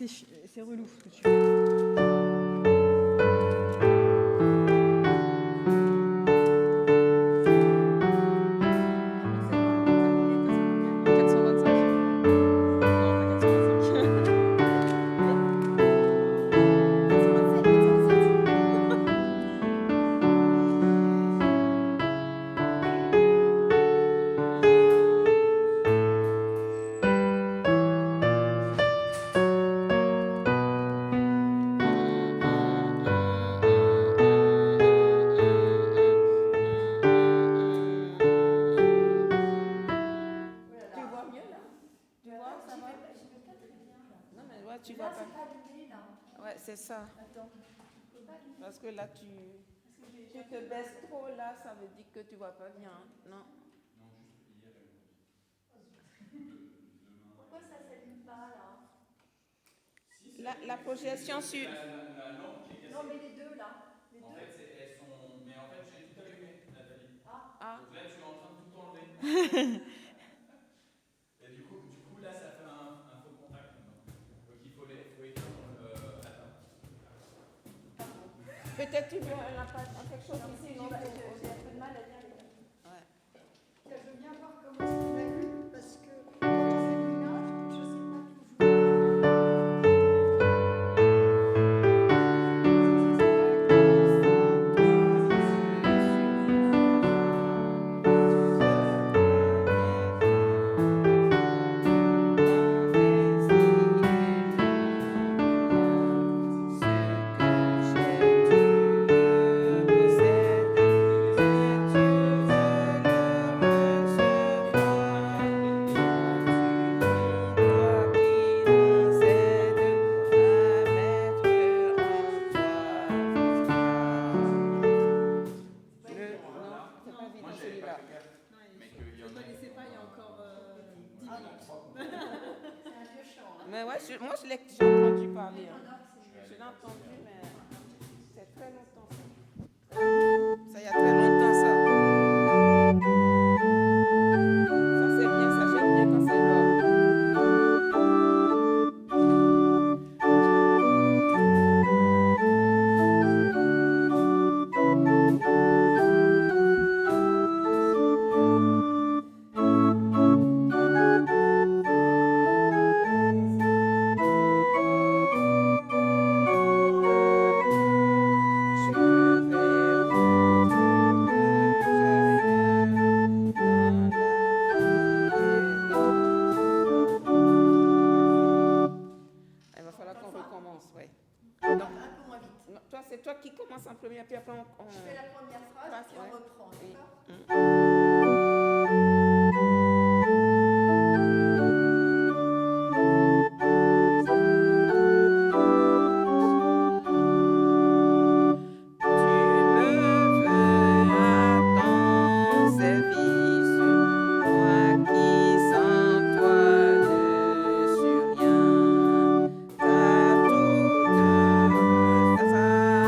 c'est relou ce que tu fais. Tu vois pas. Ouais, c'est ça. Parce que là, tu te baisses trop, là, ça veut dire que tu vois pas bien. Non. Non, juste hier et aujourd'hui. Pourquoi ça s'allume pas là? Si, La projection sur. La lampe qui est cassée. Non, mais les deux là. Les en deux. fait, elles sont. Mais en fait, j'ai tout allumé, Nathalie. Ah. Donc là, tu es en train de tout enlever. Et du coup, là, ça fait un faux contact maintenant. Donc il faut éteindre. Attends. Peut-être tu veux quelque chose ici, non? J'ai un peu de mal à dire. Ouais. Je veux bien voir comment ça s'allume parce que celui-là, je sais pas toujours. Mais ouais, moi j'ai entendu parler. Je l'ai entendu, mais c'est très longtemps ça. Ça y a très longtemps ça. Ça c'est bien, ça j'aime bien quand c'est l'or. C'est toi qui commence en premier, puis après on... Je fais la première phrase, puis on reprend, d'accord?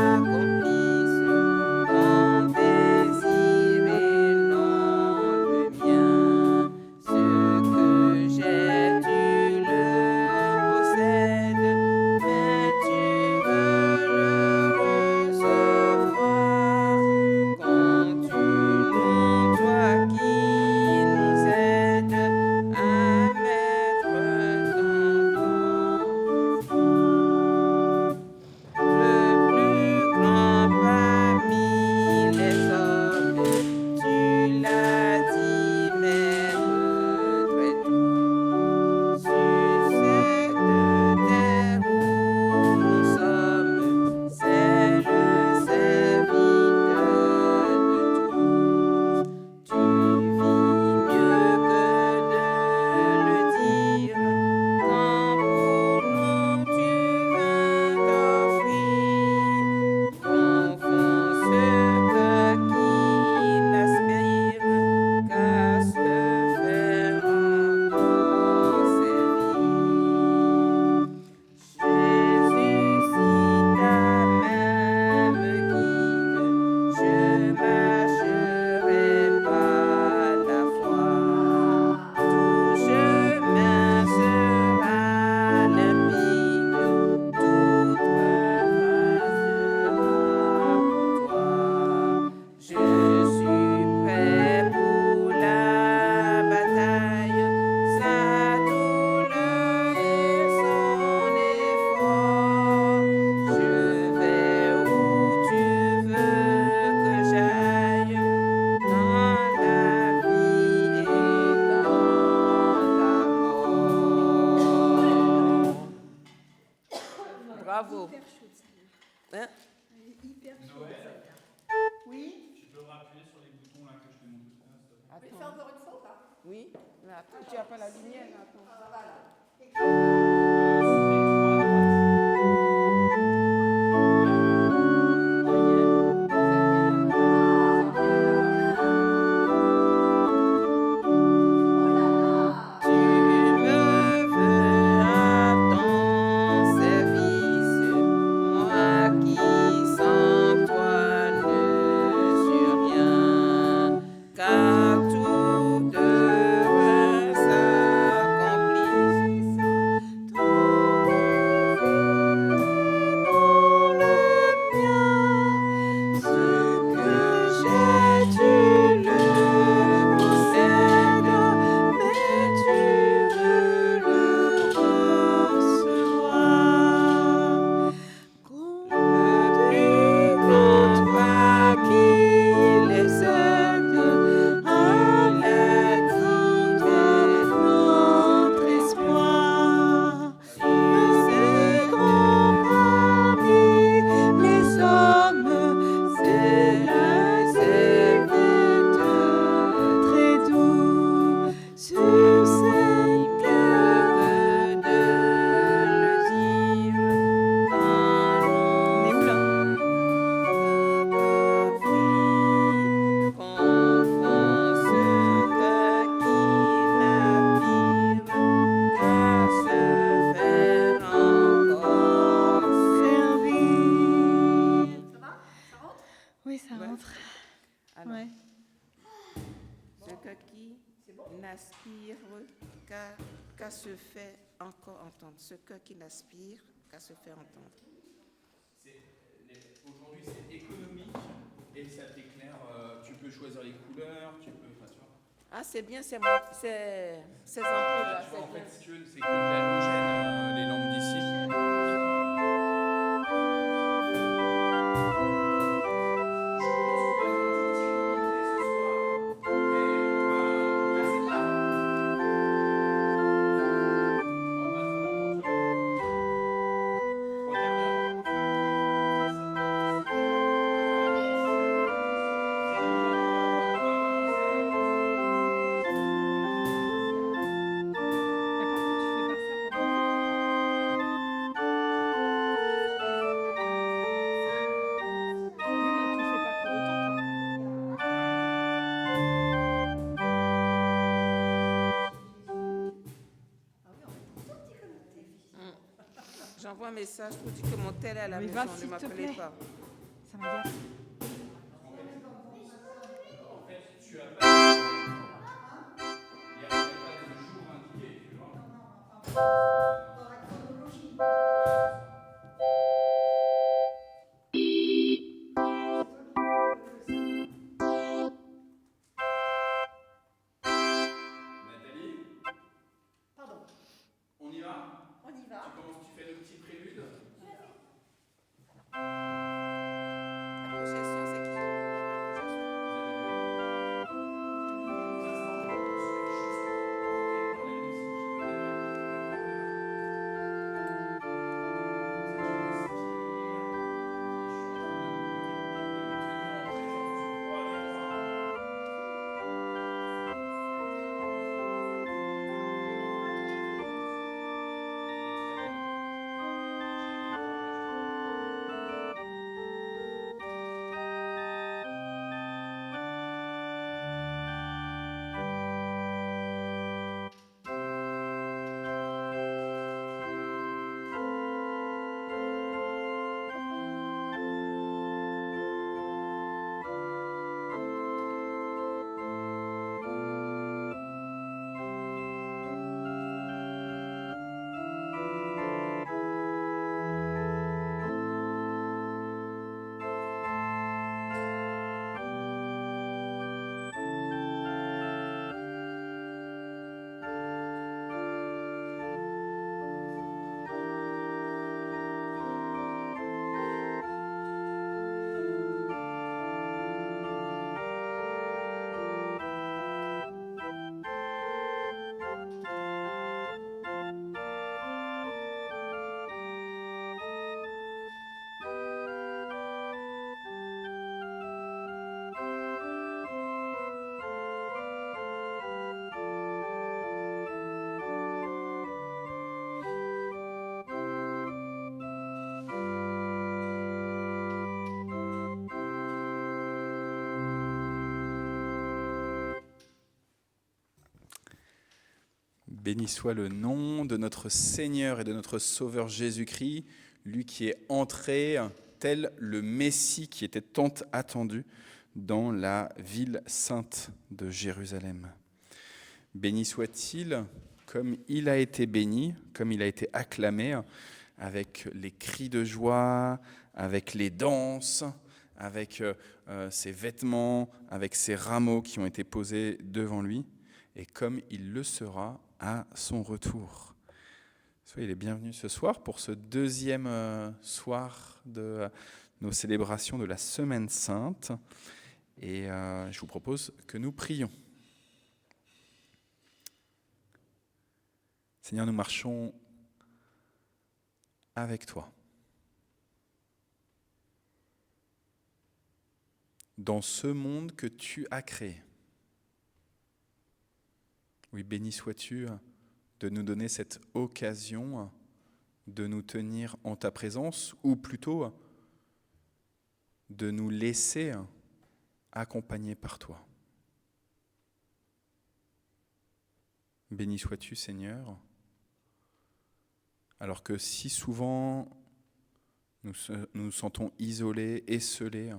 Accomplisse ton désir et non beau. Hyper chaude, celle-là. Hein? Elle est hyper chaude, Noël. celle-là. Oui. Tu peux rappuyer sur les boutons là que je t'ai montré tout à l'heure, s'il te plaît. Je fais encore une fois ou pas? Oui, mais attends, tu n'as pas la lumière là. Attends. Ah, voilà. Et Tu me veux à ton service, moi qui sans toi ne suis rien, car tout devrait s'accomplir. Ce que j'ai, tu le possèdes, mais tu veux le recevoir. Le plus grand pas qu'il est seul, il a dit notre espoir. Sur ces grands parmi les hommes, c'est le serviteur très doux. Sur cette terre de le dire, on est où là? Confond ce cœur qui n'aspire qu'à se faire encore servir. ça va? Ça rentre? Oui, ça Ouais. rentre. Alors, Ouais. ce cœur qui n'aspire qu'à se faire encore entendre. Ce cœur qui n'aspire qu'à se faire entendre. Aujourd'hui, c'est économique et ça t'éclaire. Tu peux choisir les couleurs, tu peux. Enfin, tu vois. Ah, c'est bien, ces ampoules là, Tu vois, en c'est fait, bien. si tu veux, c'est que de l'halogène, les lampes d'ici. Mais par contre, tu fais pas ça pendant Oui, mais tu fais pas pour autant, toi. J'envoie un message pour dire que mon tel est à la Mais maison, va, ne s'il te m'appelez plaît. pas. Ça m'agace. Tu as pas. Il n'y a pas de jour indiqué, tu vois. Dans la chronologie. Nathalie, Pardon. on y va? On y va. Tu fais le petit prélude? La procession, c'est qui? La procession. Béni soit le nom de notre Seigneur et de notre Sauveur Jésus-Christ, lui qui est entré tel le Messie qui était tant attendu dans la ville sainte de Jérusalem. Béni soit-il, comme il a été béni, comme il a été acclamé, avec les cris de joie, avec les danses, avec ses vêtements, avec ses rameaux qui ont été posés devant lui, et comme il le sera à son retour. Soyez les bienvenus ce soir pour ce deuxième soir de nos célébrations de la Semaine Sainte. Et je vous propose que nous prions. Seigneur, nous marchons avec toi. Dans ce monde que tu as créé. Oui, béni sois-tu de nous donner cette occasion de nous tenir en ta présence, ou plutôt de nous laisser accompagner par toi. Béni sois-tu, Seigneur, alors que si souvent nous nous sentons isolés, esseulés,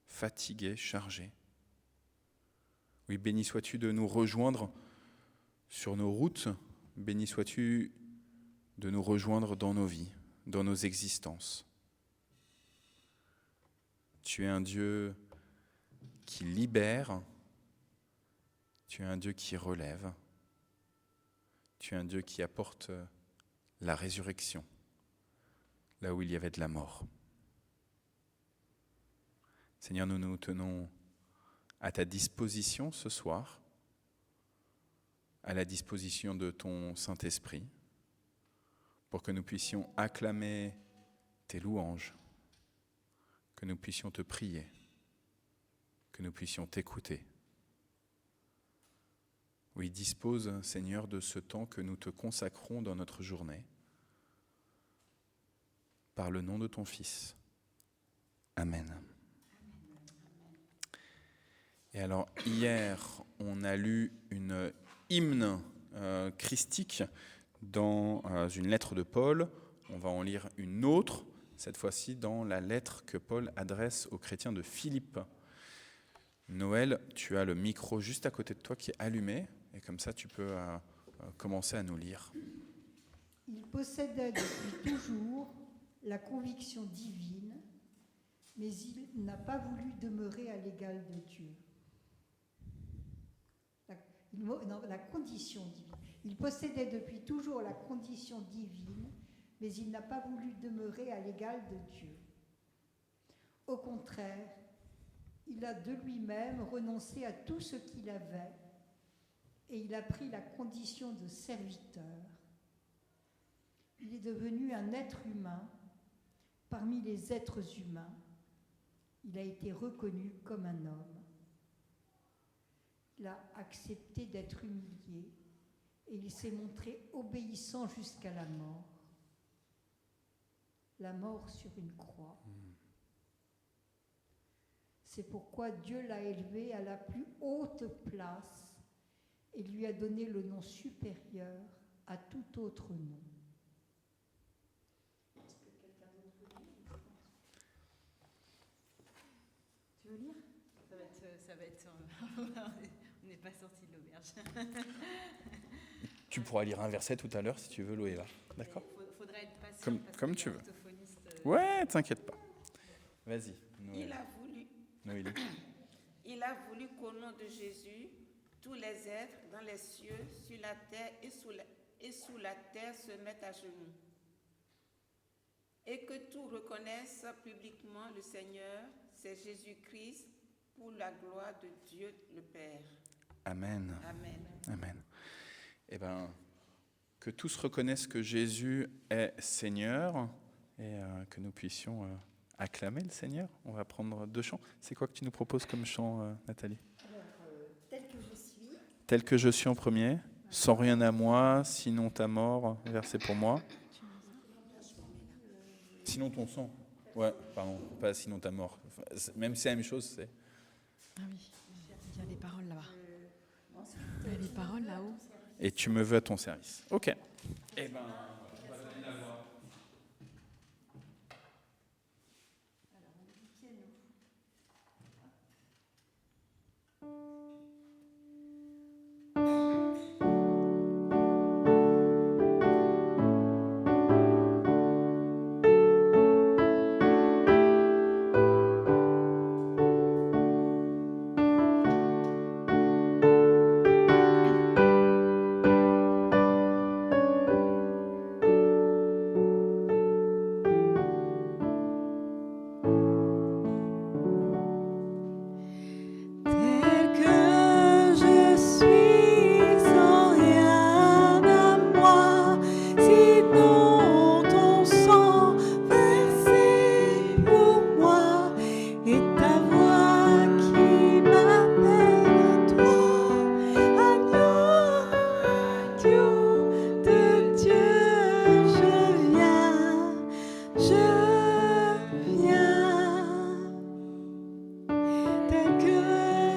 fatigués, chargés. Oui, béni sois-tu de nous rejoindre sur nos routes, béni sois-tu de nous rejoindre dans nos vies, dans nos existences. Tu es un Dieu qui libère, tu es un Dieu qui relève, tu es un Dieu qui apporte la résurrection, là où il y avait de la mort. Seigneur, nous nous tenons à ta disposition ce soir, à la disposition de ton Saint-Esprit, pour que nous puissions acclamer tes louanges, que nous puissions te prier, que nous puissions t'écouter. Oui, dispose, Seigneur, de ce temps que nous te consacrons dans notre journée, par le nom de ton Fils. Amen. Et alors, hier, on a lu une hymne christique dans une lettre de Paul. On va en lire une autre, cette fois-ci dans la lettre que Paul adresse aux chrétiens de Philippe. Noël, tu as le micro juste à côté de toi qui est allumé, et comme ça, tu peux commencer à nous lire. Il possédait depuis toujours la conviction divine, mais il n'a pas voulu demeurer à l'égal de Dieu. La condition divine. Il possédait depuis toujours la condition divine, mais il n'a pas voulu demeurer à l'égal de Dieu. Au contraire, il a de lui-même renoncé à tout ce qu'il avait et il a pris la condition de serviteur. Il est devenu un être humain parmi les êtres humains. Il a été reconnu comme un homme. Il a accepté d'être humilié et il s'est montré obéissant jusqu'à la mort sur une croix. C'est pourquoi Dieu l'a élevé à la plus haute place et lui a donné le nom supérieur à tout autre nom. Est-ce que quelqu'un d'autre veut lire ? Tu veux lire ? Ça va être on n'est pas sorti de l'auberge. Tu pourras lire un verset tout à l'heure si tu veux, Loéva. D'accord ? Faudrait être patient Comme tu veux. Ouais, t'inquiète pas. Vas-y, Noël. Il a voulu qu'au nom de Jésus, tous les êtres dans les cieux, sur la terre et sous la terre se mettent à genoux. Et que tous reconnaissent publiquement le Seigneur, c'est Jésus-Christ, pour la gloire de Dieu le Père. Amen. Amen. Amen. Eh bien, que tous reconnaissent que Jésus est Seigneur et que nous puissions acclamer le Seigneur. On va prendre 2 chants. C'est quoi que tu nous proposes comme chant, Nathalie ? Alors, tel que je suis. Tel que je suis en premier, sans rien à moi, sinon ta mort, versée pour moi. Sinon ton sang. Ouais, pardon, pas sinon ta mort. Même si c'est la même chose, c'est... Ah oui, il y a les paroles là-bas. Il y a les paroles là-haut. et tu me veux à ton service. Ok. Eh ben, Tel que je suis sans rien à moi, sinon ton sang versé pour moi et ta voix qui m'appelle à toi, agneau de Dieu, je viens, tel que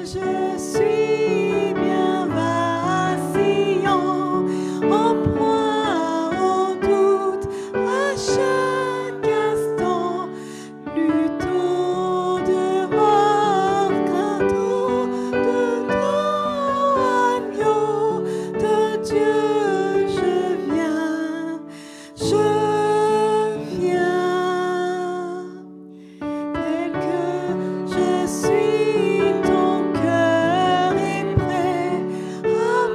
je suis bien vacillant, en proie au doute à chaque instant, lutte au dehors, crainte au dedans, agneau de Dieu, je viens, tel que je suis, ton cœur est prêt à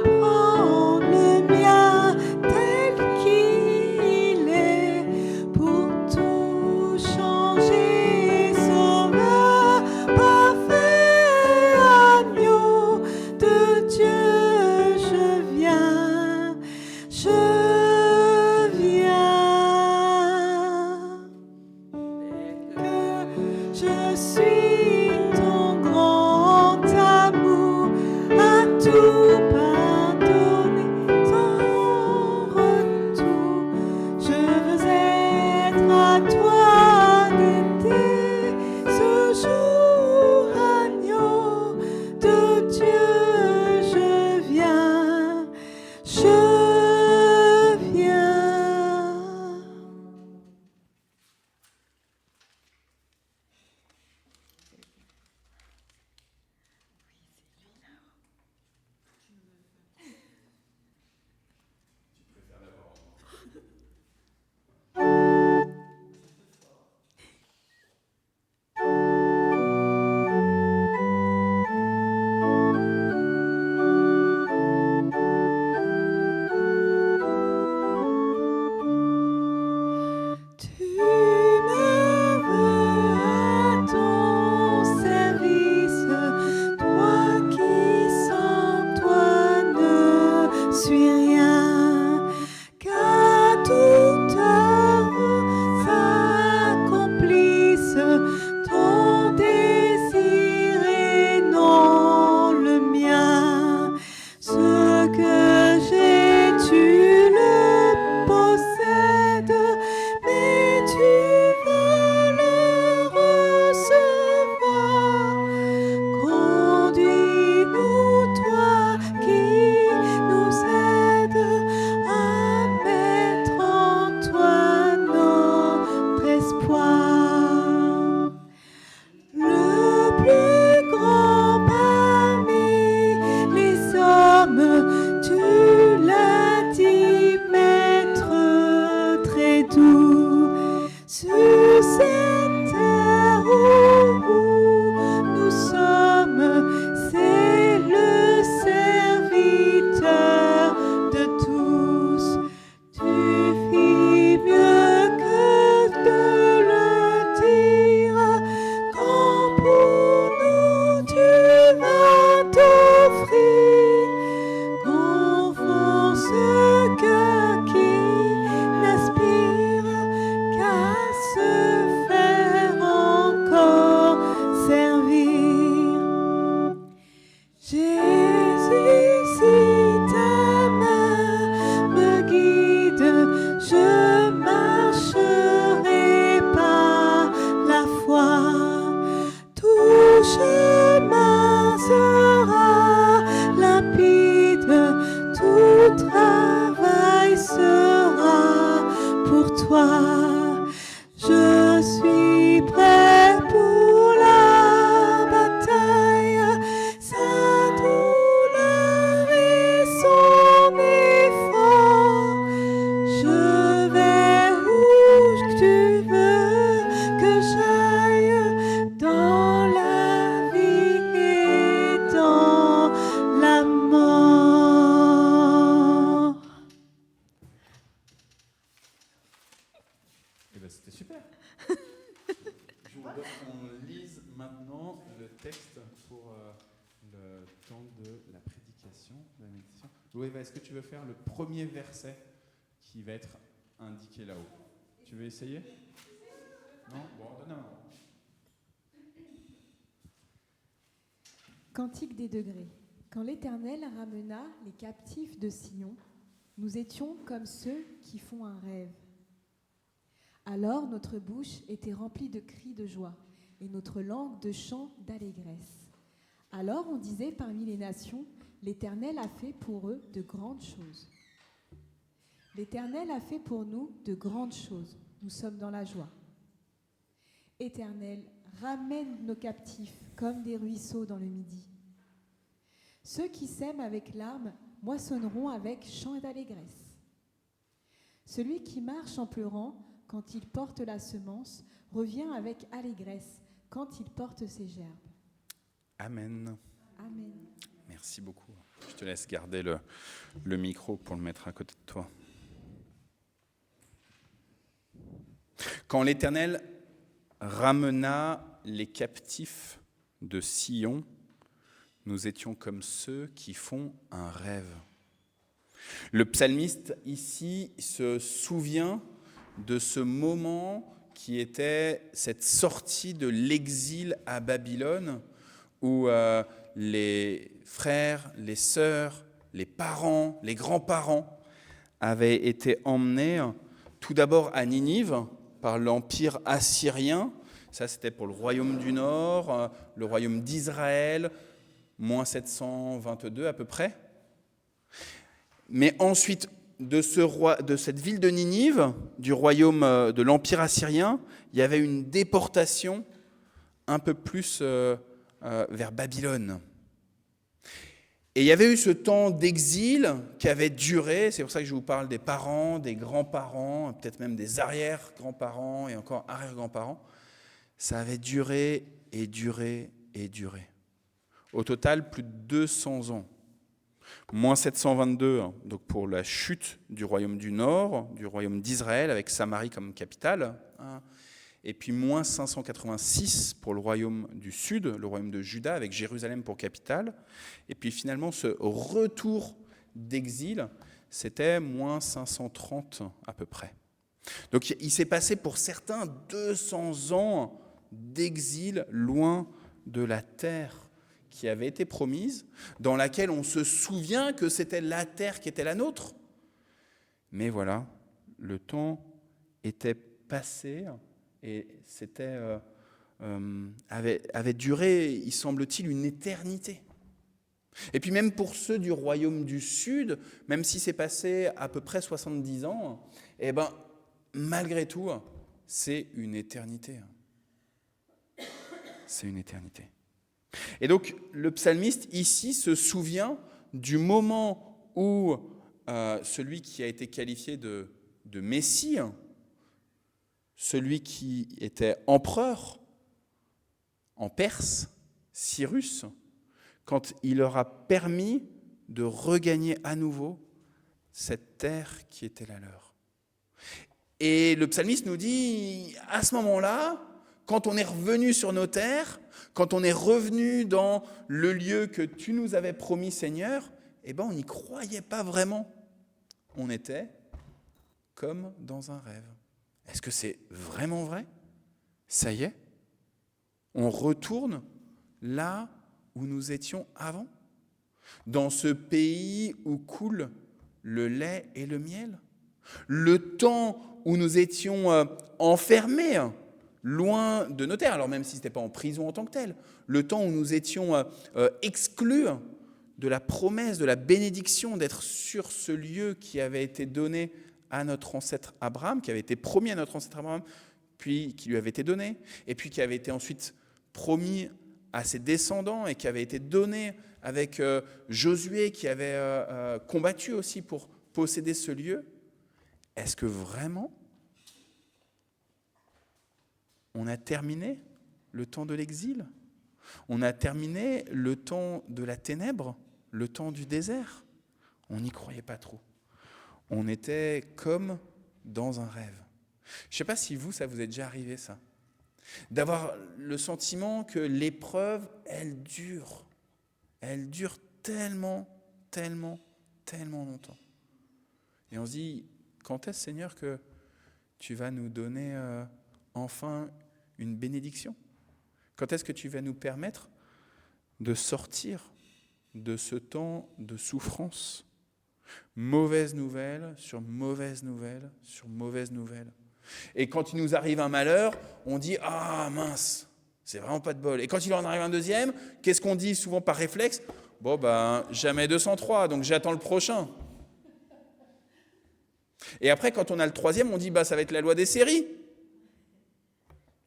prendre le mien tel qu'il est pour tout changer, sauveur parfait, agneau de Dieu, je viens, que je suis ton grand amour, à tout pardonner sans retour. Je veux être à toi dès ce jour, agneau de Dieu, je viens, je viens. Tu me veux à ton service, toi qui sans toi ne suis rien, qu'à toute œuvre s'accomplisse ton désir et non le mien. Ce que j'ai, tu le possèdes, mais tu veux le recevoir. Conduis-nous, toi qui nous aides à mettre en toi notre espoir. Le plus grand parmi les hommes, tu l'as dit, maître très doux, sur cette terre où nous sommes, c'est le serviteur de tous. Tu fis mieux que de le dire, quand pour nous tu vas t'offrir, confond ce cœur qui n'aspire qu'à ce maintenant le texte pour le temps de la prédication, de la méditation. Loéva, est-ce que tu veux faire le premier verset qui va être indiqué là-haut? Tu veux essayer? Non? Bon, donne un. Cantique des degrés. Quand l'Éternel ramena les captifs de Sion, nous étions comme ceux qui font un rêve. Alors notre bouche était remplie de cris de joie et notre langue de chants d'allégresse. Alors on disait parmi les nations, l'Éternel a fait pour eux de grandes choses. L'Éternel a fait pour nous de grandes choses. Nous sommes dans la joie. Éternel, ramène nos captifs comme des ruisseaux dans le midi. Ceux qui sèment avec larmes moissonneront avec chants d'allégresse. Celui qui marche en pleurant quand il porte la semence revient avec allégresse quand il porte ses gerbes. Amen. Amen. Merci beaucoup. Je te laisse garder le micro pour le mettre à côté de toi. Quand l'Éternel ramena les captifs de Sion, nous étions comme ceux qui font un rêve. Le psalmiste ici se souvient de ce moment qui était cette sortie de l'exil à Babylone où les frères, les sœurs, les parents, les grands-parents avaient été emmenés tout d'abord à Ninive par l'empire assyrien. Ça, c'était pour le royaume du Nord, le royaume d'Israël, moins 722 à peu près. Mais ensuite, de cette ville de Ninive, du royaume de l'empire assyrien, il y avait une déportation un peu plus vers Babylone. Et il y avait eu ce temps d'exil qui avait duré, c'est pour ça que je vous parle des parents, des grands-parents, peut-être même des arrière-grands-parents et encore arrière-grands-parents. Ça avait duré et duré et duré. Au total, plus de 200 ans. Moins 722, donc pour la chute du royaume du Nord, du royaume d'Israël, avec Samarie comme capitale. Et puis moins 586 pour le royaume du Sud, le royaume de Juda, avec Jérusalem pour capitale. Et puis finalement, ce retour d'exil, c'était moins 530 à peu près. Donc il s'est passé pour certains 200 ans d'exil loin de la terre qui avait été promise, dans laquelle on se souvient que c'était la terre qui était la nôtre. Mais voilà, le temps était passé et avait duré, il semble-t-il, une éternité. Et puis même pour ceux du royaume du Sud, même si c'est passé à peu près 70 ans, eh ben, malgré tout, c'est une éternité. C'est une éternité. Et donc, le psalmiste, ici, se souvient du moment où celui qui a été qualifié de Messie, celui qui était empereur en Perse, Cyrus, quand il leur a permis de regagner à nouveau cette terre qui était la leur. Et le psalmiste nous dit, à ce moment-là, quand on est revenu sur nos terres, quand on est revenu dans le lieu que tu nous avais promis, Seigneur, eh ben on n'y croyait pas vraiment. On était comme dans un rêve. Est-ce que c'est vraiment vrai? Ça y est? On retourne là où nous étions avant? Dans ce pays où coule le lait et le miel? Le temps où nous étions enfermés, loin de nos terres, alors même si ce n'était pas en prison en tant que tel, le temps où nous étions exclus de la promesse, de la bénédiction d'être sur ce lieu qui avait été donné à notre ancêtre Abraham, qui avait été promis à notre ancêtre Abraham, puis qui lui avait été donné, et puis qui avait été ensuite promis à ses descendants et qui avait été donné avec Josué qui avait combattu aussi pour posséder ce lieu. Est-ce que vraiment on a terminé le temps de l'exil? On a terminé le temps de la ténèbre, le temps du désert? On n'y croyait pas trop. On était comme dans un rêve. Je ne sais pas si vous, ça vous est déjà arrivé ça. D'avoir le sentiment que l'épreuve, elle dure tellement, tellement, tellement longtemps. Et on se dit, quand est-ce, Seigneur, que tu vas nous donner enfin une bénédiction? Quand est-ce que tu vas nous permettre de sortir de ce temps de souffrance? Mauvaise nouvelle sur mauvaise nouvelle sur mauvaise nouvelle. Et quand il nous arrive un malheur, on dit « Ah mince, c'est vraiment pas de bol ». Et quand il en arrive un deuxième, qu'est-ce qu'on dit souvent par réflexe? Bon ben, jamais 203, donc j'attends le prochain. Et après, quand on a le troisième, on dit bah ça va être la loi des séries.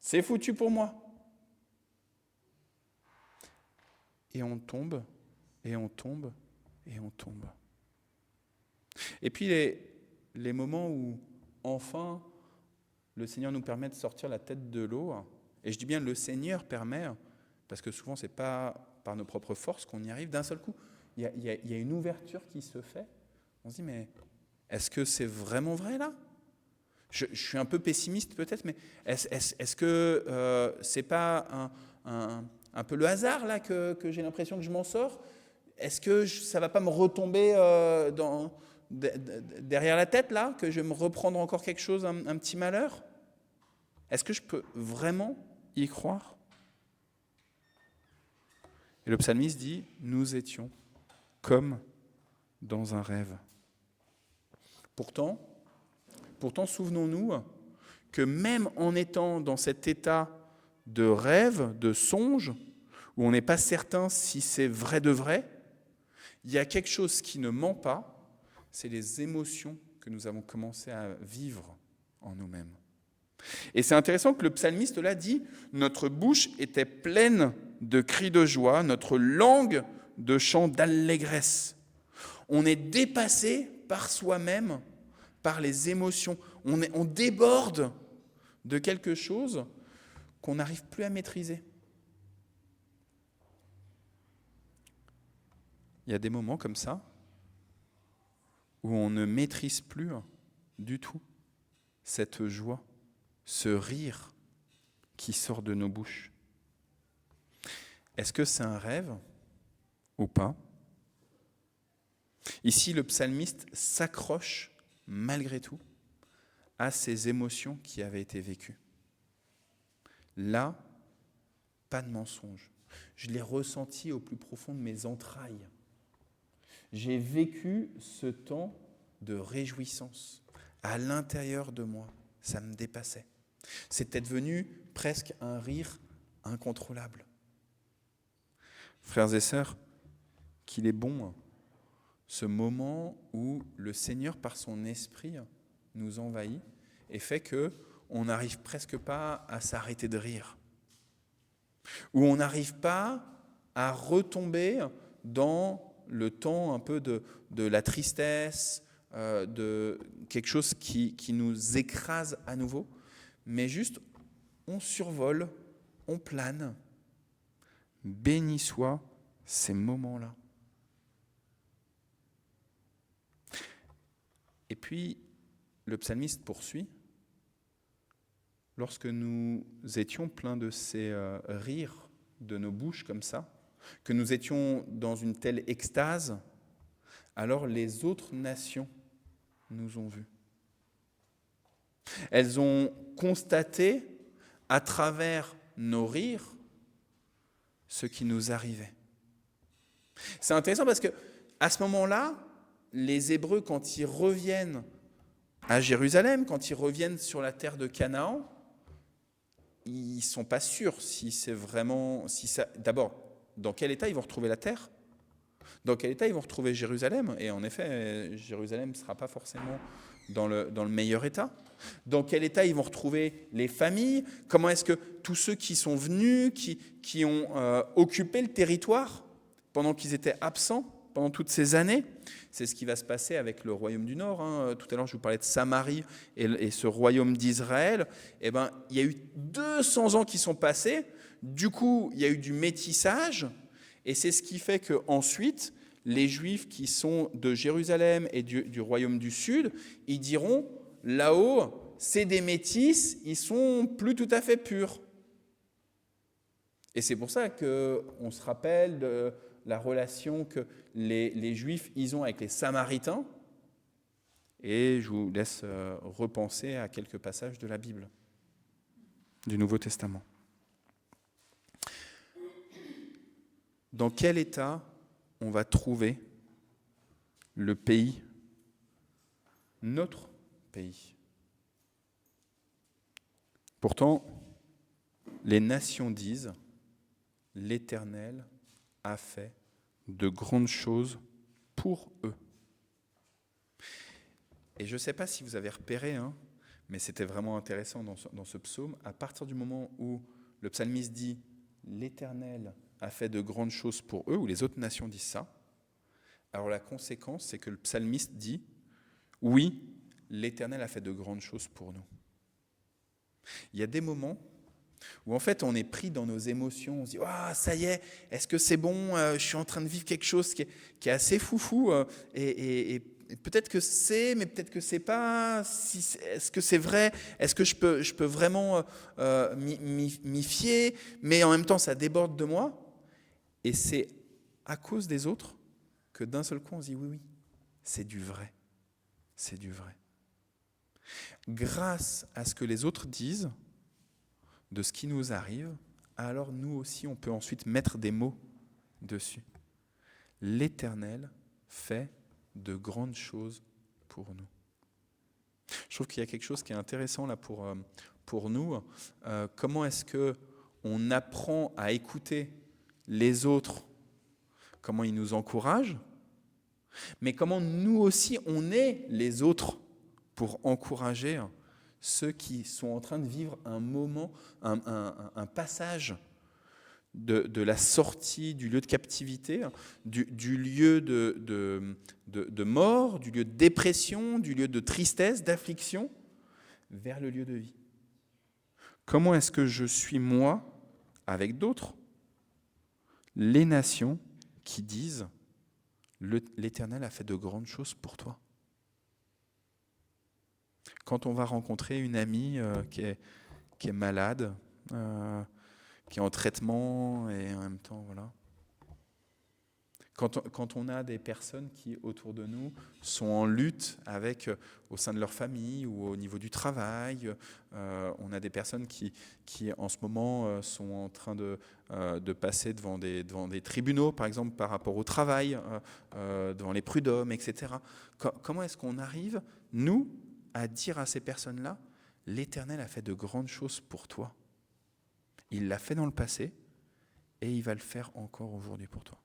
C'est foutu pour moi. Et on tombe, et on tombe, et on tombe. Et puis les moments où, enfin, le Seigneur nous permet de sortir la tête de l'eau, et je dis bien le Seigneur permet, parce que souvent ce n'est pas par nos propres forces qu'on y arrive, d'un seul coup, il y a une ouverture qui se fait. On se dit, mais est-ce que c'est vraiment vrai là ? Je suis un peu pessimiste peut-être, mais est-ce que c'est pas un peu le hasard là que j'ai l'impression que je m'en sors ? Est-ce que ça va pas me retomber derrière la tête là, que je vais me reprendre encore quelque chose, un petit malheur ? Est-ce que je peux vraiment y croire ? Et le psalmiste dit, nous étions comme dans un rêve. Pourtant, souvenons-nous que même en étant dans cet état de rêve, de songe, où on n'est pas certain si c'est vrai de vrai, il y a quelque chose qui ne ment pas, c'est les émotions que nous avons commencé à vivre en nous-mêmes. Et c'est intéressant que le psalmiste là dit « Notre bouche était pleine de cris de joie, notre langue de chants d'allégresse. » On est dépassé par soi-même, par les émotions. On déborde de quelque chose qu'on n'arrive plus à maîtriser. Il y a des moments comme ça où on ne maîtrise plus du tout cette joie, ce rire qui sort de nos bouches. Est-ce que c'est un rêve ou pas ? Ici, le psalmiste s'accroche malgré tout à ces émotions qui avaient été vécues. Là, pas de mensonge. Je l'ai ressenti au plus profond de mes entrailles. J'ai vécu ce temps de réjouissance à l'intérieur de moi. Ça me dépassait. C'était devenu presque un rire incontrôlable. Frères et sœurs, qu'il est bon ce moment où le Seigneur, par son esprit, nous envahit et fait qu'on n'arrive presque pas à s'arrêter de rire. Où on n'arrive pas à retomber dans le temps un peu de la tristesse, de quelque chose qui nous écrase à nouveau, mais juste on survole, on plane. Béni soient ces moments-là. Et puis, le psalmiste poursuit. Lorsque nous étions pleins de ces rires de nos bouches comme ça, que nous étions dans une telle extase, alors les autres nations nous ont vus. Elles ont constaté à travers nos rires ce qui nous arrivait. C'est intéressant parce que à ce moment-là, les Hébreux, quand ils reviennent à Jérusalem, quand ils reviennent sur la terre de Canaan, ils ne sont pas sûrs si c'est vraiment... D'abord, dans quel état ils vont retrouver la terre ? Dans quel état ils vont retrouver Jérusalem ? Et en effet, Jérusalem ne sera pas forcément dans le meilleur état. Dans quel état ils vont retrouver les familles ? Comment est-ce que tous ceux qui sont venus, qui ont occupé le territoire pendant qu'ils étaient absents, pendant toutes ces années, c'est ce qui va se passer avec le royaume du Nord. Tout à l'heure, je vous parlais de Samarie et ce royaume d'Israël. Eh ben, il y a eu 200 ans qui sont passés. Du coup, il y a eu du métissage. Et c'est ce qui fait qu'ensuite, les Juifs qui sont de Jérusalem et du royaume du Sud, ils diront, là-haut, c'est des métis, ils sont plus tout à fait purs. Et c'est pour ça qu'on se rappelle de la relation que les Juifs ils ont avec les Samaritains. Et je vous laisse repenser à quelques passages de la Bible, du Nouveau Testament. Dans quel état on va trouver le pays, notre pays? Pourtant, les nations disent, l'Éternel a fait de grandes choses pour eux. Et je ne sais pas si vous avez repéré, mais c'était vraiment intéressant dans ce psaume, à partir du moment où le psalmiste dit « l'Éternel a fait de grandes choses pour eux », ou les autres nations disent ça, alors la conséquence, c'est que le psalmiste dit « oui, l'Éternel a fait de grandes choses pour nous ». Il y a des moments où en fait on est pris dans nos émotions, on se dit « ah, ça y est, est-ce que c'est bon, je suis en train de vivre quelque chose qui est assez foufou, et peut-être que c'est, mais peut-être que c'est pas, est-ce que c'est vrai, est-ce que je peux vraiment m'y fier, mais en même temps ça déborde de moi ». Et c'est à cause des autres que d'un seul coup on se dit « oui, oui, c'est du vrai, c'est du vrai ». Grâce à ce que les autres disent de ce qui nous arrive, alors nous aussi on peut ensuite mettre des mots dessus. L'Éternel fait de grandes choses pour nous. Je trouve qu'il y a quelque chose qui est intéressant là pour nous. Comment est-ce qu'on apprend à écouter les autres, comment ils nous encouragent, mais comment nous aussi on est les autres pour encourager ceux qui sont en train de vivre un moment, un passage de la sortie du lieu de captivité, du lieu de mort, du lieu de dépression, du lieu de tristesse, d'affliction, vers le lieu de vie. Comment est-ce que je suis, moi, avec d'autres, les nations qui disent « l'Éternel a fait de grandes choses pour toi ». Quand on va rencontrer une amie qui est malade, qui est en traitement et en même temps, voilà. Quand on a des personnes qui, autour de nous, sont en lutte avec, au sein de leur famille ou au niveau du travail, on a des personnes qui en ce moment, sont en train de passer devant des tribunaux, par exemple, par rapport au travail, devant les prud'hommes, etc. Comment est-ce qu'on arrive, nous, à dire à ces personnes-là, « l'Éternel a fait de grandes choses pour toi. Il l'a fait dans le passé et il va le faire encore aujourd'hui pour toi. »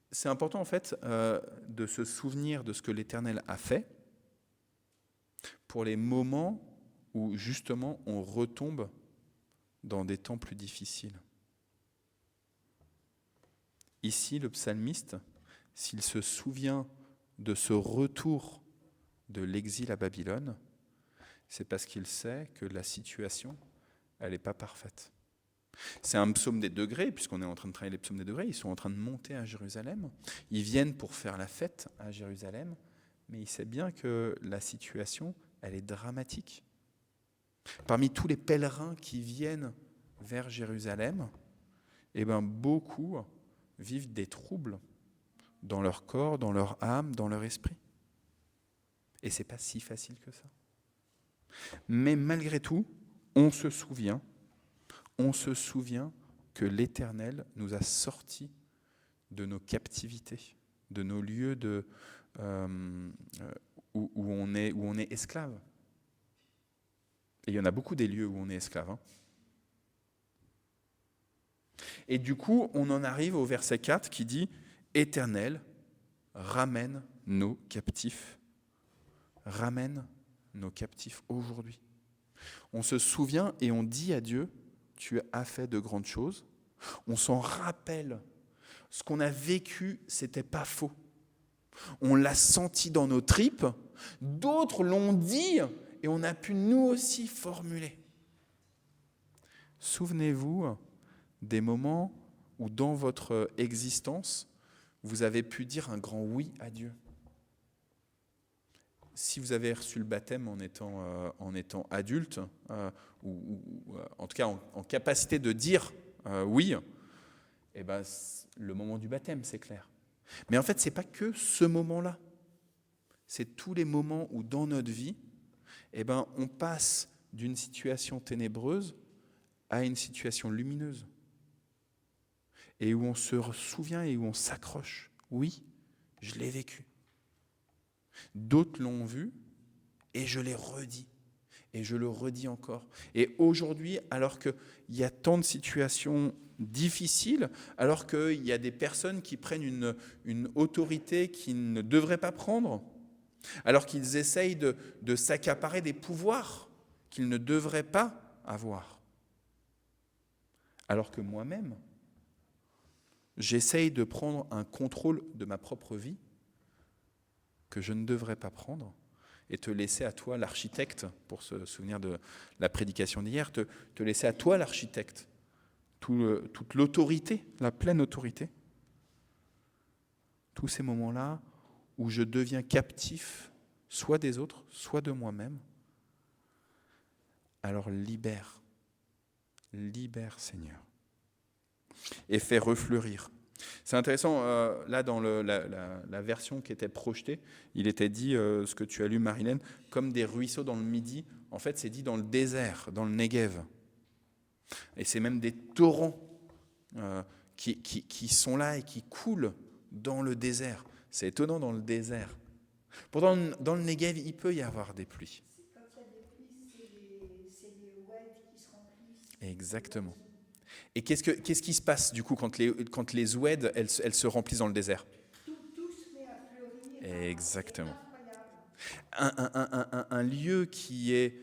C'est important en fait de se souvenir de ce que l'Éternel a fait pour les moments où justement on retombe dans des temps plus difficiles. Ici, le psalmiste, s'il se souvient de ce retour de l'exil à Babylone, c'est parce qu'il sait que la situation, elle n'est pas parfaite. C'est un psaume des degrés, puisqu'on est en train de travailler les psaumes des degrés, ils sont en train de monter à Jérusalem, ils viennent pour faire la fête à Jérusalem, mais il sait bien que la situation, elle est dramatique. Parmi tous les pèlerins qui viennent vers Jérusalem, eh ben beaucoup vivent des troubles dans leur corps, dans leur âme, dans leur esprit. Et ce n'est pas si facile que ça. Mais malgré tout, on se souvient que l'Éternel nous a sortis de nos captivités, de nos lieux où on est esclave. Et il y en a beaucoup des lieux où on est esclave. Et du coup, on en arrive au verset 4 qui dit « Éternel, ramène nos captifs. Ramène nos captifs aujourd'hui. » On se souvient et on dit à Dieu « Tu as fait de grandes choses. » On s'en rappelle. Ce qu'on a vécu, c'était pas faux. On l'a senti dans nos tripes. D'autres l'ont dit et on a pu nous aussi formuler. Souvenez-vous des moments où dans votre existence, vous avez pu dire un grand oui à Dieu. si vous avez reçu le baptême en étant adulte, ou en tout cas en capacité de dire oui, eh ben, le moment du baptême, c'est clair. Mais en fait, ce n'est pas que ce moment-là. C'est tous les moments où dans notre vie, eh ben, on passe d'une situation ténébreuse à une situation lumineuse. Et où on se souvient et où on s'accroche. Oui, je l'ai vécu. D'autres l'ont vu et je l'ai redit. Et je le redis encore. Et aujourd'hui, alors qu'il y a tant de situations difficiles, alors qu'il y a des personnes qui prennent une autorité qu'ils ne devraient pas prendre, alors qu'ils essayent de s'accaparer des pouvoirs qu'ils ne devraient pas avoir, alors que moi-même, j'essaye de prendre un contrôle de ma propre vie que je ne devrais pas prendre, et te laisser à toi l'architecte, pour se souvenir de la prédication d'hier, te laisser à toi l'architecte, toute l'autorité, la pleine autorité. Tous ces moments-là où je deviens captif, soit des autres, soit de moi-même. Alors libère Seigneur, et fais refleurir. C'est intéressant, là dans la version qui était projetée, il était dit, ce que tu as lu Marilène, comme des ruisseaux dans le Midi. En fait, c'est dit dans le désert, dans le Negev. Et c'est même des torrents qui sont là et qui coulent dans le désert. C'est étonnant dans le désert. Pourtant, dans le Negev, il peut y avoir des pluies. Quand il y a des pluies, c'est les oueds qui se remplissent. Exactement. Et qu'est-ce qui se passe du coup quand les oueds, elles se remplissent dans le désert? Tout se met à fleurir. Exactement. C'est incroyable. Un lieu qui est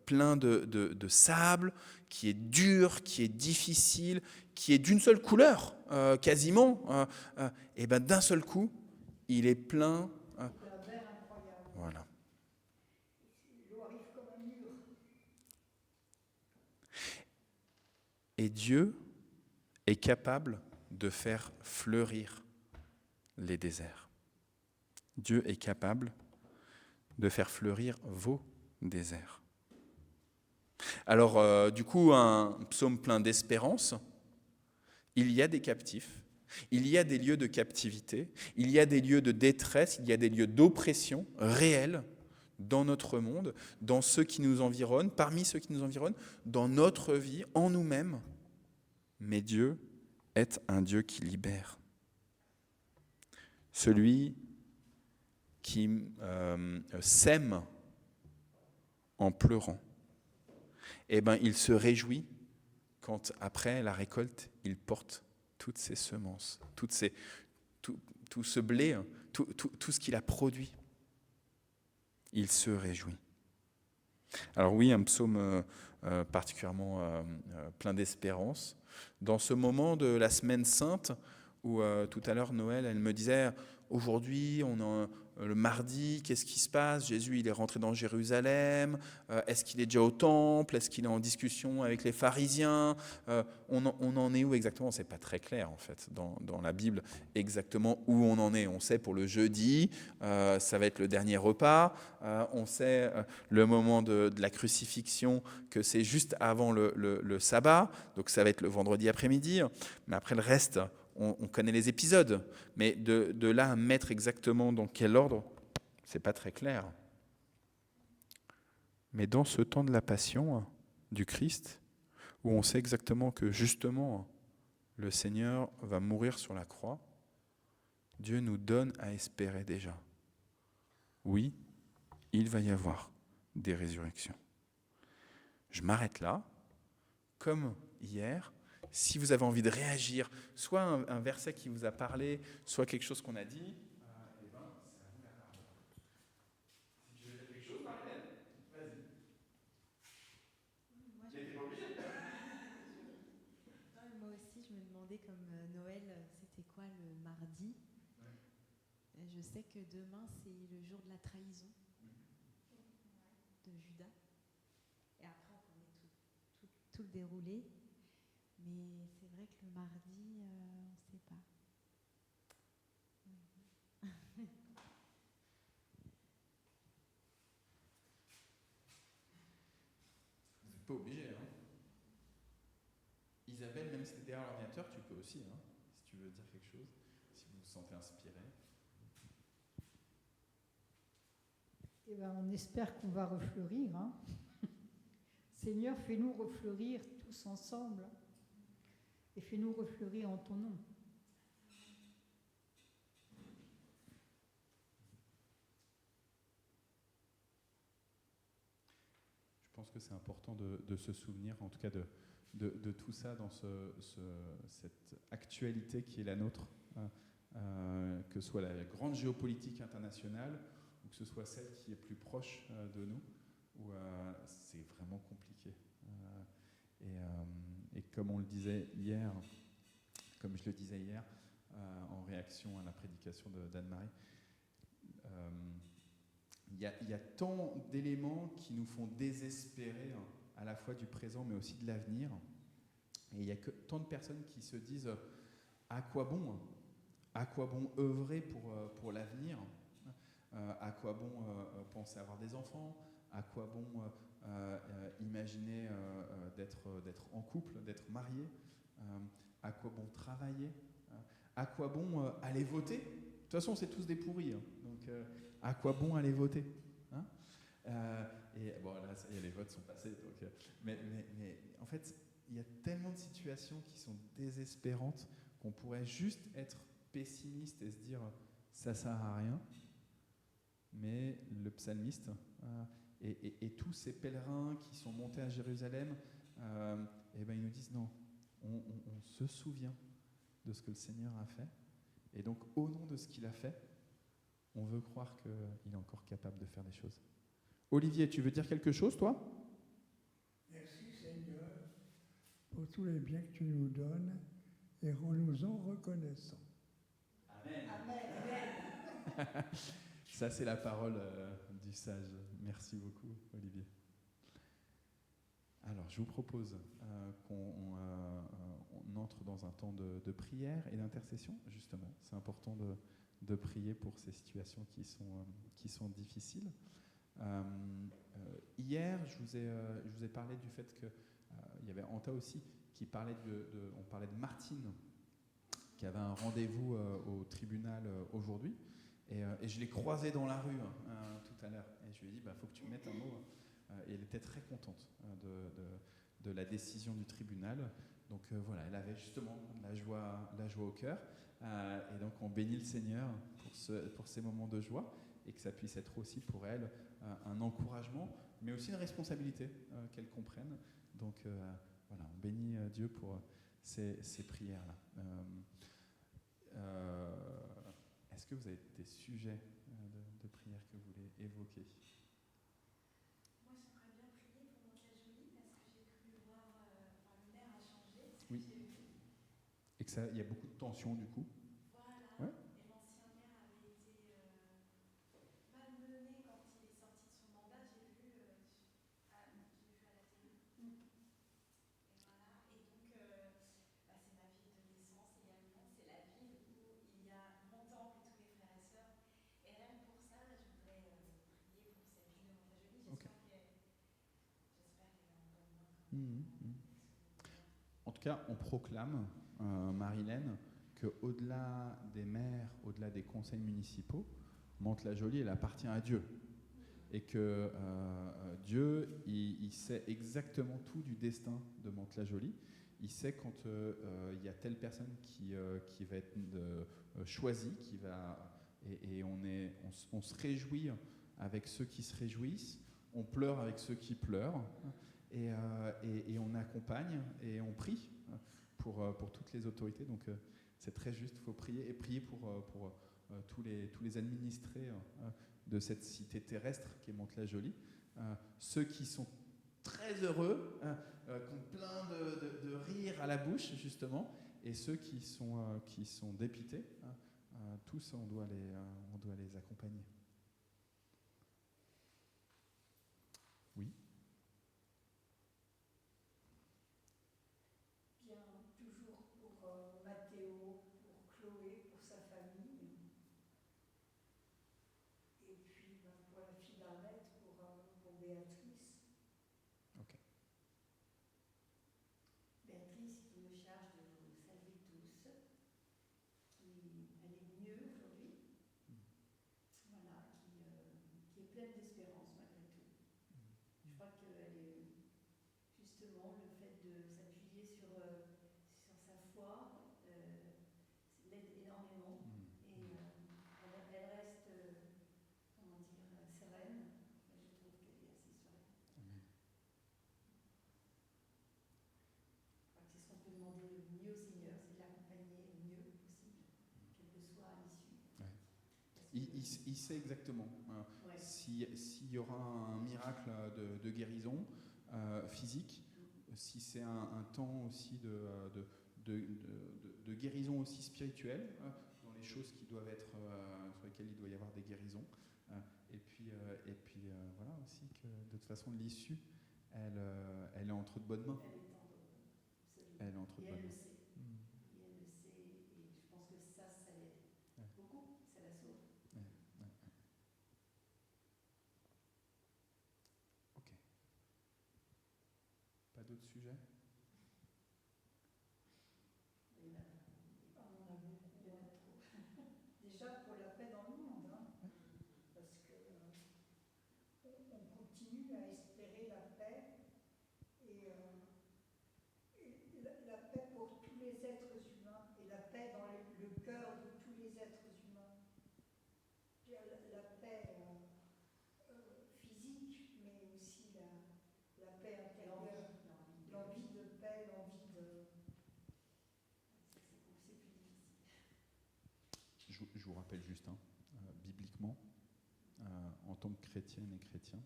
plein de sable, qui est dur, qui est difficile, qui est d'une seule couleur, quasiment, et ben d'un seul coup, il est plein. Voilà. L'eau arrive comme un mur. Et Dieu est capable de faire fleurir les déserts. Dieu est capable de faire fleurir vos déserts. Alors, du coup, un psaume plein d'espérance. Il y a des captifs, il y a des lieux de captivité, il y a des lieux de détresse, il y a des lieux d'oppression réels dans notre monde, dans ceux qui nous environnent, parmi ceux qui nous environnent, dans notre vie, en nous-mêmes. Mais Dieu est un Dieu qui libère. Celui qui sème en pleurant, eh ben, il se réjouit quand, après la récolte, il porte toutes ses semences, tout ce blé, tout ce qu'il a produit. Il se réjouit. Alors oui, un psaume particulièrement plein d'espérance. Dans ce moment de la semaine sainte, où tout à l'heure, Noël, elle me disait, aujourd'hui, on a le mardi, qu'est-ce qui se passe? Jésus, il est rentré dans Jérusalem. Est-ce qu'il est déjà au temple? Est-ce qu'il est en discussion avec les pharisiens? On en est où exactement? C'est pas très clair, en fait, dans la Bible, exactement où on en est. On sait pour le jeudi, ça va être le dernier repas. On sait le moment de la crucifixion, que c'est juste avant le sabbat. Donc ça va être le vendredi après-midi. Mais après le reste, on connaît les épisodes, mais de là à mettre exactement dans quel ordre, c'est pas très clair. Mais dans ce temps de la passion du Christ, où on sait exactement que justement le Seigneur va mourir sur la croix, Dieu nous donne à espérer déjà. Oui, il va y avoir des résurrections. Je m'arrête là, comme hier. Si vous avez envie de réagir, soit un verset qui vous a parlé, soit quelque chose qu'on a dit, c'est à vous la parole. Si tu veux dire quelque chose, Marilène, vas-y. J'étais pas obligé. Moi aussi, je me demandais, comme Noël, c'était quoi le mardi? Je sais que demain, c'est le jour de la trahison de Judas. Et après, on connaît tout le déroulé. Mais c'est vrai que le mardi, on ne sait pas. pas obligé. Hein. Isabelle, même si tu es derrière l'ordinateur, tu peux aussi, hein, si tu veux dire quelque chose, si vous vous sentez inspiré. Eh ben, on espère qu'on va refleurir. Hein. Seigneur, fais-nous refleurir tous ensemble et fais-nous refleurir en ton nom. Je pense que c'est important de se souvenir, en tout cas de tout ça dans cette actualité qui est la nôtre, que ce soit la grande géopolitique internationale ou que ce soit celle qui est plus proche de nous, où c'est vraiment compliqué. Et comme on le disait hier, comme je le disais hier, en réaction à la prédication d'Anne-Marie, il y a tant d'éléments qui nous font désespérer, hein, à la fois du présent mais aussi de l'avenir. Et il y a tant de personnes qui se disent à quoi bon œuvrer pour l'avenir, à quoi bon penser avoir des enfants, à quoi bon imaginer d'être en couple, d'être marié, à quoi bon travailler, à quoi bon aller voter. De toute façon, c'est tous des pourris, hein. Donc à quoi bon aller voter, hein? Et bon, là, les votes sont passés. Donc, mais en fait, il y a tellement de situations qui sont désespérantes qu'on pourrait juste être pessimiste et se dire ça sert à rien. Mais le psalmiste et tous ces pèlerins qui sont montés à Jérusalem, et ben ils nous disent non, on se souvient de ce que le Seigneur a fait. Et donc, au nom de ce qu'il a fait, on veut croire qu'il est encore capable de faire des choses. Olivier, tu veux dire quelque chose, toi ? Merci Seigneur pour tous les biens que tu nous donnes et rends-nous-en reconnaissants. Amen. Amen. Ça, c'est la parole du sage. Merci beaucoup, Olivier. Alors, je vous propose qu'on entre dans un temps de prière et d'intercession, justement. C'est important de prier pour ces situations qui sont difficiles. Hier, je vous ai parlé du fait qu'il y avait Anta aussi qui parlait on parlait de Martine, qui avait un rendez-vous au tribunal aujourd'hui. Et je l'ai croisée dans la rue tout à l'heure. Et je lui ai dit, faut que tu mettes un mot. Et elle était très contente de la décision du tribunal. Donc voilà, elle avait justement la joie au cœur. Et donc on bénit le Seigneur pour ces moments de joie. Et que ça puisse être aussi pour elle un encouragement, mais aussi une responsabilité qu'elle comprenne. Donc voilà, on bénit Dieu pour ces prières-là. Est-ce que vous avez des sujets de prière que vous voulez évoquer ? Moi, j'aimerais bien prier pour Mantes-la-Jolie parce que j'ai cru voir, le maire a changé. Oui. Et qu'il y a beaucoup de tensions du coup. Voilà. Ouais. Et l'ancien maire avait été malmené quand il est sorti de son mandat. J'ai vu à la télé. Et voilà. Et donc, c'est ma ville de naissance également. C'est la ville où il y a mon temple et tous les frères et sœurs. Et rien que pour ça, je voudrais prier pour cette ville de Mantes-la-Jolie. J'espère qu'elle est en bonne main. En tout cas, on proclame, Marilène, qu'au-delà des maires, au-delà des conseils municipaux, Mantes-la-Jolie, elle appartient à Dieu. Et que Dieu, il sait exactement tout du destin de Mantes-la-Jolie. Il sait quand il y a telle personne qui va être choisie, et on se réjouit avec ceux qui se réjouissent, on pleure avec ceux qui pleurent, et on accompagne et on prie pour toutes les autorités. Donc c'est très juste, il faut prier, et prier pour tous les administrés de cette cité terrestre qui est Mantes-la-Jolie, ceux qui sont très heureux, qui ont plein de rire à la bouche justement, et ceux qui sont dépités, tous on doit les accompagner. Oui. Bien, toujours pour Mathéo, pour Chloé, pour sa famille. Et puis pour la fille d'Arlette, pour Béatrice. Ok. pleine d'espérance malgré tout. Je crois qu'elle est justement le fait de s'appuyer sur sa foi l'aide énormément et elle reste comment dire sereine. Je trouve qu'elle est assez sereine. Je crois que c'est ce qu'on peut demander le mieux au Seigneur, c'est de l'accompagner le mieux possible, quelle que soit l'issue. Il sait exactement s'il y aura un miracle de guérison physique, si c'est un temps aussi de guérison aussi spirituelle, dans les choses qui doivent être, sur lesquelles il doit y avoir des guérisons. Et puis voilà aussi que de toute façon l'issue, elle est entre de bonnes mains. Elle est entre de bonnes mains. Et elle le sait, et je pense que ça l'aide beaucoup, ça la sauve. Ok. Pas d'autres sujets? On en a beaucoup, il y en a trop. Déjà pour la paix dans le monde, parce que on continue à espérer la paix et la paix pour tous les êtres humains et la paix dans le cœur de tous les êtres humains. La paix physique, mais aussi la paix intérieure, l'envie de paix, l'envie de... C'est plus difficile. Je vous rappelle juste, bibliquement, en tant que chrétienne et chrétien,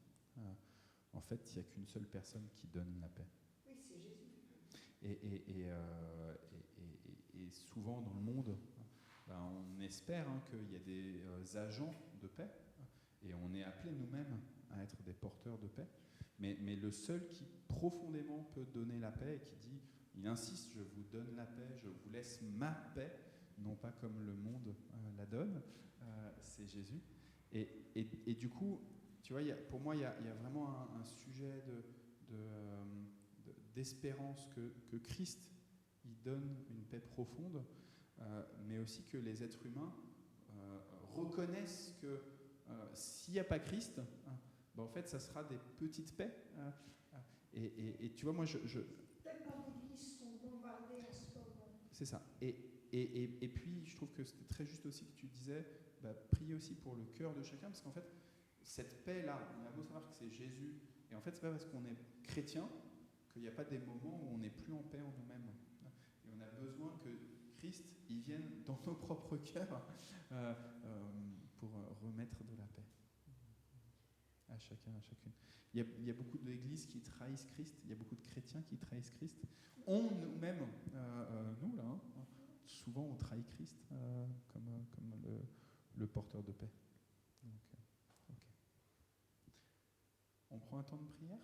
en fait, il n'y a qu'une seule personne qui donne la paix. Oui, c'est Jésus. Et souvent dans le monde, on espère qu'il y a des agents de paix, et on est appelé nous-mêmes à être des porteurs de paix. Mais le seul qui profondément peut donner la paix et qui dit, il insiste, je vous donne la paix, je vous laisse ma paix, non pas comme le monde la donne, c'est Jésus. Et du coup, tu vois, pour moi, il y a vraiment un sujet d'espérance que Christ, il donne une paix profonde, mais aussi que les êtres humains reconnaissent que s'il n'y a pas Christ, en fait, ça sera des petites paix. Et tu vois, moi, Tellement d'églises sont bombardées en ce moment. C'est ça. Et puis, je trouve que c'était très juste aussi que tu disais, prier aussi pour le cœur de chacun, parce qu'en fait, cette paix-là, on a beau savoir que c'est Jésus, et en fait, c'est pas parce qu'on est chrétien qu'il n'y a pas des moments où on n'est plus en paix en nous-mêmes. Et on a besoin que Christ, il vienne dans nos propres cœurs pour remettre de la paix à chacun, à chacune. Il y a beaucoup d'églises qui trahissent Christ, il y a beaucoup de chrétiens qui trahissent Christ. On nous-mêmes, nous là, souvent on trahit Christ comme le porteur de paix. Donc, ok. On prend un temps de prière.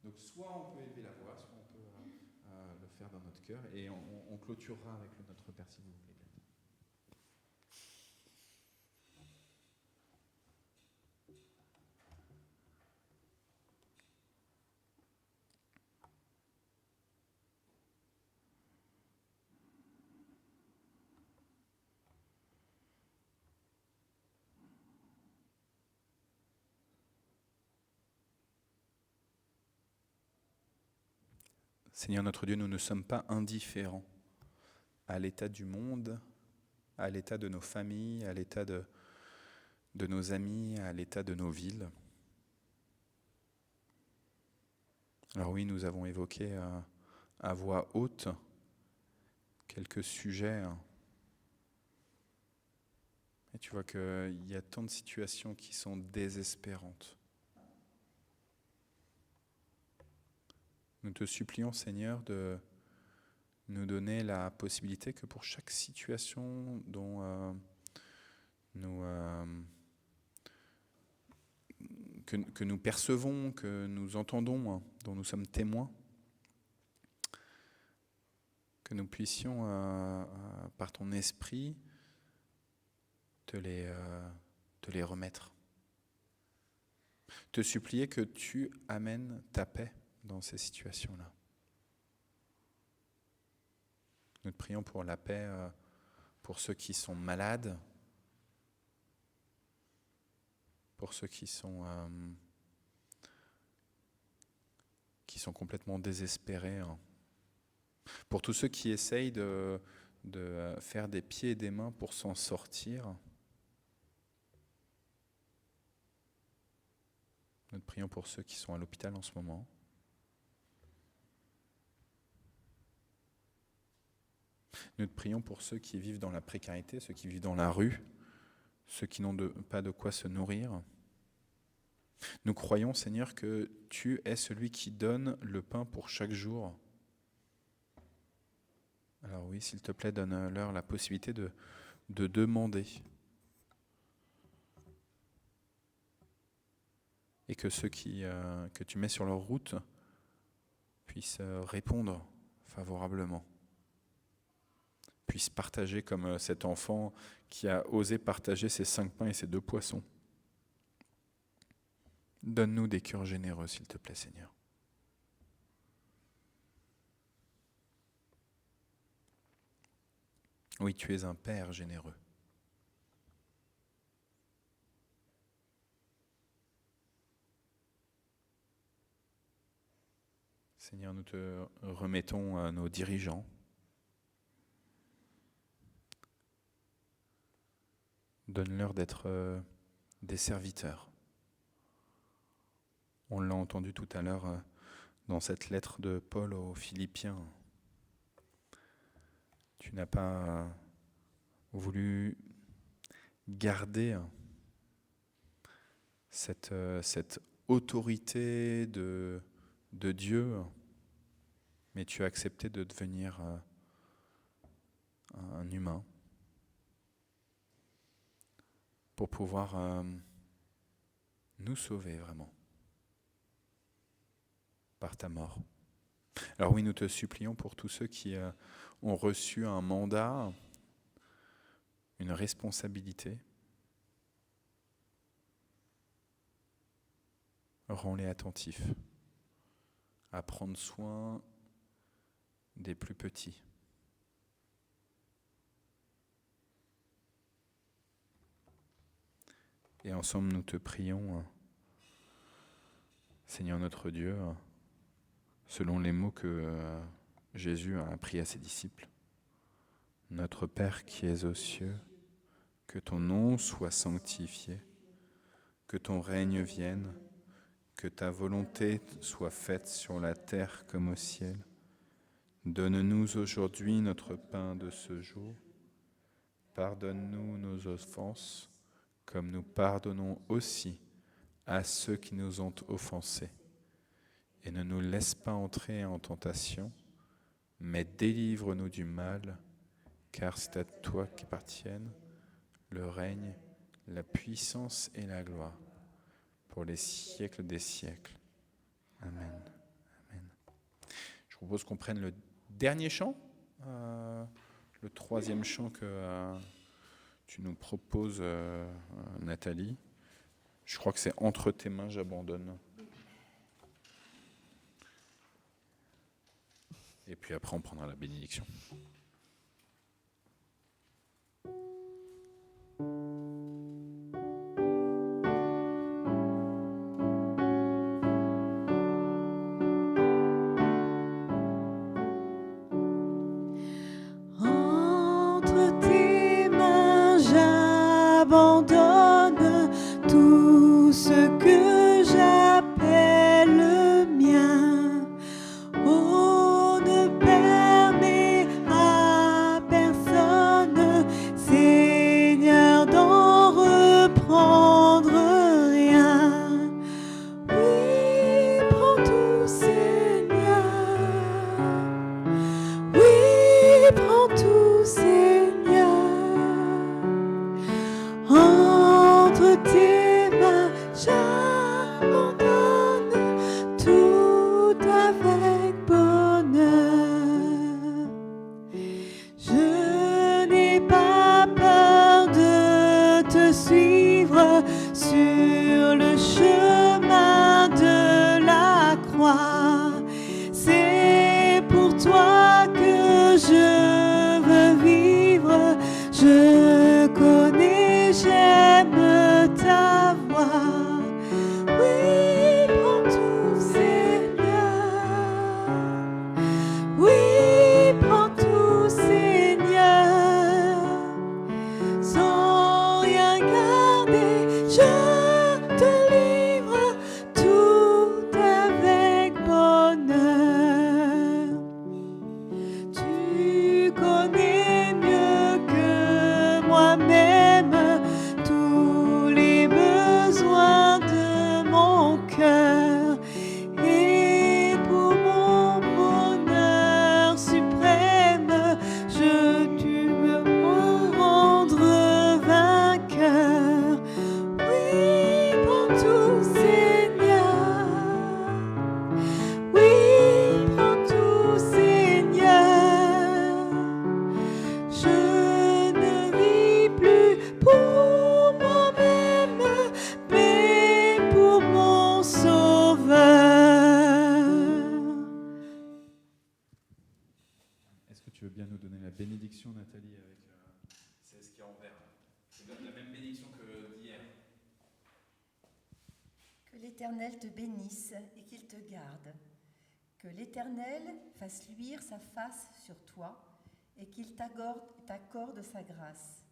Donc soit on peut élever la voix, soit on peut le faire dans notre cœur, et on clôturera avec le Notre Père si vous voulez. Seigneur notre Dieu, nous ne sommes pas indifférents à l'état du monde, à l'état de nos familles, à l'état de nos amis, à l'état de nos villes. Alors oui, nous avons évoqué à voix haute quelques sujets. Et tu vois qu'il y a tant de situations qui sont désespérantes. Nous te supplions, Seigneur, de nous donner la possibilité que pour chaque situation dont que nous percevons, que nous entendons, dont nous sommes témoins, que nous puissions, par ton esprit, te les remettre. Te supplier que tu amènes ta paix dans ces situations-là. Nous te prions pour la paix pour ceux qui sont malades, pour ceux qui sont complètement désespérés, hein. Pour tous ceux qui essayent de faire des pieds et des mains pour s'en sortir. Nous te prions pour ceux qui sont à l'hôpital en ce moment. Nous te prions pour ceux qui vivent dans la précarité, ceux qui vivent dans la rue, ceux qui n'ont pas de quoi se nourrir. Nous croyons, Seigneur, que tu es celui qui donne le pain pour chaque jour. Alors oui, s'il te plaît, donne-leur la possibilité de demander. Et que ceux que tu mets sur leur route puissent répondre favorablement. Puissent partager comme cet enfant qui a osé partager ses 5 pains et ses 2 poissons. Donne-nous des cœurs généreux, s'il te plaît, Seigneur. Oui, tu es un Père généreux. Seigneur, nous te remettons à nos dirigeants. Donne-leur d'être des serviteurs. On l'a entendu tout à l'heure dans cette lettre de Paul aux Philippiens. Tu n'as pas voulu garder cette autorité de Dieu, mais tu as accepté de devenir un humain pour pouvoir nous sauver vraiment par ta mort. Alors oui, nous te supplions pour tous ceux qui ont reçu un mandat, une responsabilité. Rends-les attentifs à prendre soin des plus petits. Et ensemble, nous te prions, Seigneur notre Dieu, selon les mots que Jésus a appris à ses disciples. Notre Père qui es aux cieux, que ton nom soit sanctifié, que ton règne vienne, que ta volonté soit faite sur la terre comme au ciel. Donne-nous aujourd'hui notre pain de ce jour. Pardonne-nous nos offenses, comme nous pardonnons aussi à ceux qui nous ont offensés. Et ne nous laisse pas entrer en tentation, mais délivre-nous du mal, car c'est à toi qu'appartiennent le règne, la puissance et la gloire, pour les siècles des siècles. Amen. Amen. Je propose qu'on prenne le dernier chant, le 3e chant que tu nous proposes, Nathalie. Je crois que c'est « Entre tes mains, j'abandonne ». Et puis après, on prendra la bénédiction. Entre tes mains, j'abandonne tout ce que j'appelle le mien. Oh, ne permets à tu veux bien nous donner la bénédiction, Nathalie, avec c'est ce qui est en vert. C'est la même bénédiction que d'hier. Que l'Éternel te bénisse et qu'il te garde. Que l'Éternel fasse luire sa face sur toi et qu'il t'accorde sa grâce.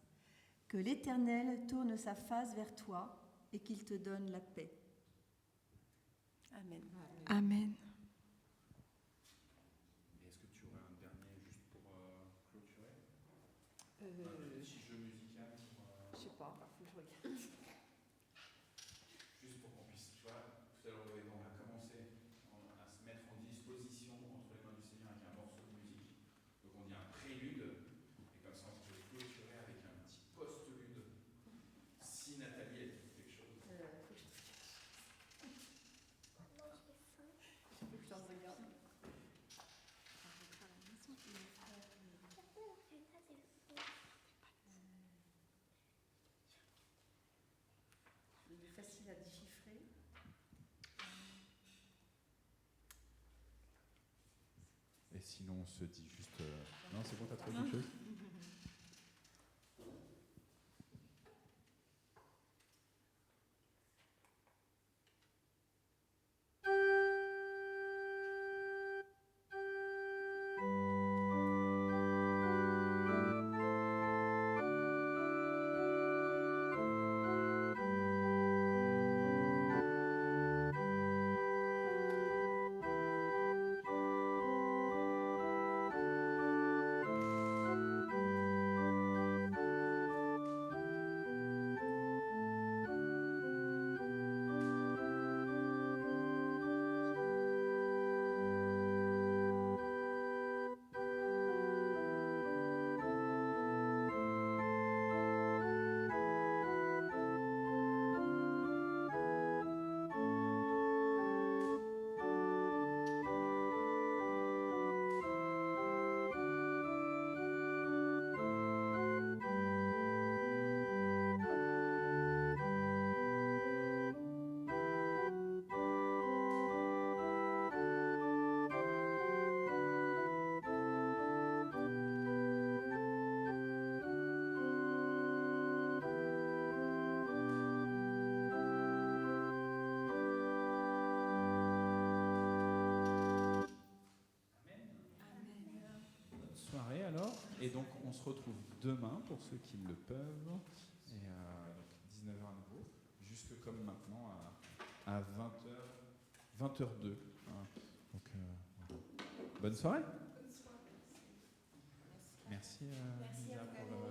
Que l'Éternel tourne sa face vers toi et qu'il te donne la paix. Amen. Amen. Est-ce que tu aurais un dernier juste pour clôturer Un petit jeu musical Je sais pas, faut que je regarde. juste pour qu'on puisse, tu vois, tout à l'heure on a commencé à se mettre en disposition entre les mains du Seigneur avec un morceau de musique. Donc on dit un prélude, et comme ça on peut clôturer avec un petit post-lude. Si Nathalie elle dit quelque chose. Faut que je t'en regarde. Facile à déchiffrer. Et sinon on se dit juste... Non c'est bon, t'as trouvé quelque chose? Soirée alors, et donc on se retrouve demain pour ceux qui le peuvent, et 19h à nouveau, jusque comme maintenant à 20h02. Hein. Donc, voilà. Bonne soirée. Merci, Lisa, pour